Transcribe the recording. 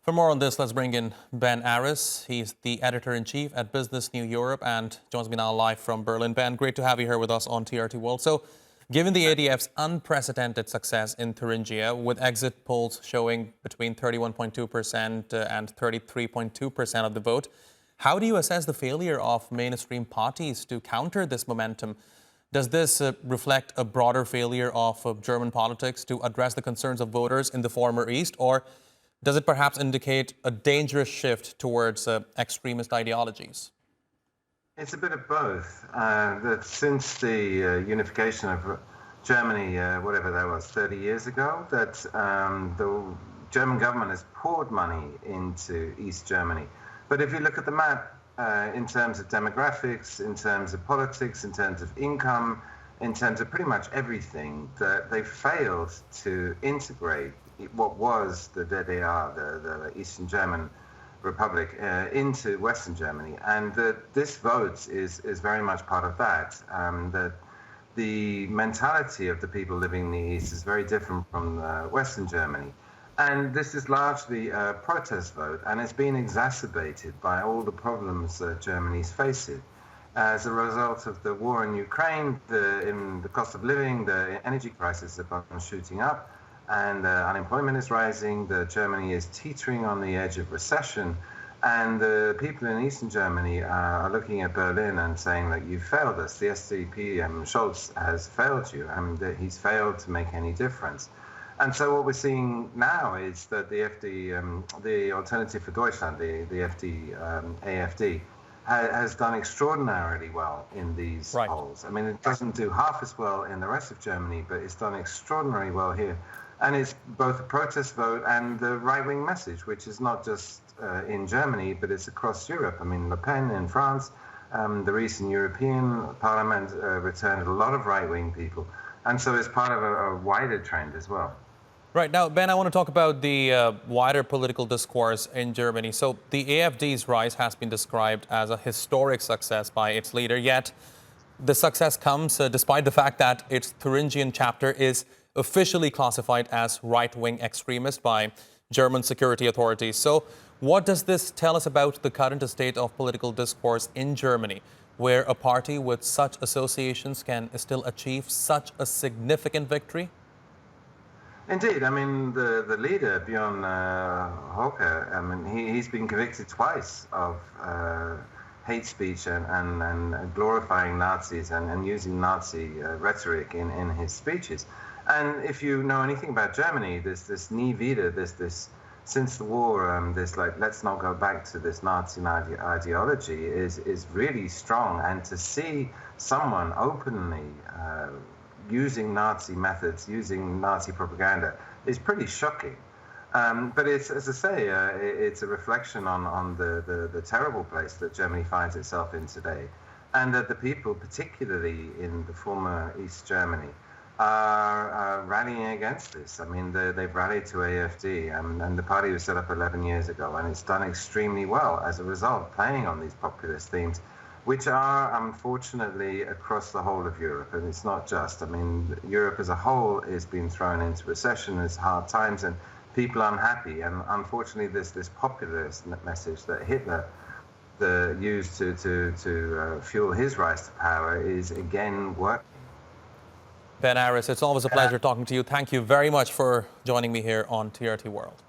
For more on this, let's bring in Ben Aris. He's the editor-in-chief at Business New Europe and joins me now live from Berlin. Ben, great to have you here with us on TRT World. So, given the ADF's unprecedented success in Thuringia, with exit polls showing between 31.2% and 33.2% of the vote, how do you assess the failure of mainstream parties to counter this momentum? Does this reflect a broader failure of German politics to address the concerns of voters in the former East, or does it perhaps indicate a dangerous shift towards extremist ideologies? It's a bit of both. That since the unification of Germany, whatever that was, 30 years ago, that the German government has poured money into East Germany. But if you look at the map, in terms of demographics, in terms of politics, in terms of income, in terms of pretty much everything, that they failed to integrate what was the DDR, the Eastern German Republic, into Western Germany. And this vote is very much part of that. That the mentality of the people living in the East is very different from Western Germany. And this is largely a protest vote, and it's been exacerbated by all the problems that Germany is facing. As a result of the war in Ukraine, in the cost of living, the energy prices have been shooting up, and unemployment is rising. Germany is teetering on the edge of recession, and the people in Eastern Germany are looking at Berlin and saying that you failed us. The SDP, Scholz, has failed you, and he's failed to make any difference. And so what we're seeing now is that the AfD, the Alternative for Deutschland, the AfD, has done extraordinarily well in these polls. I mean, it doesn't do half as well in the rest of Germany, but it's done extraordinarily well here. And it's both a protest vote and the right-wing message, which is not just in Germany, but it's across Europe. I mean, Le Pen in France, the recent European Parliament returned a lot of right-wing people. And so it's part of a wider trend as well. Right. Now, Ben, I want to talk about the wider political discourse in Germany. So the AfD's rise has been described as a historic success by its leader, yet the success comes despite the fact that its Thuringian chapter is officially classified as right-wing extremist by German security authorities. So what does this tell us about the current state of political discourse in Germany, where a party with such associations can still achieve such a significant victory? Indeed. I mean, the leader, Björn Höcke, I mean, he's been convicted twice of hate speech and glorifying Nazis and using Nazi rhetoric in his speeches. And if you know anything about Germany, this nie wieder, this since the war, this like, let's not go back to this Nazi ideology is really strong. And to see someone openly using Nazi methods, using Nazi propaganda, is pretty shocking. But it's, as I say, it's a reflection on the terrible place that Germany finds itself in today, and that the people, particularly in the former East Germany, are rallying against this. I mean, they've rallied to AfD, and the party was set up 11 years ago, and it's done extremely well as a result, playing on these populist themes, which are, unfortunately, across the whole of Europe. And it's not just. I mean, Europe as a whole is being thrown into recession, there's hard times, and people are unhappy. And unfortunately, this populist message that Hitler used to fuel his rise to power is again working. Ben Aris, it's always a pleasure talking to you. Thank you very much for joining me here on TRT World.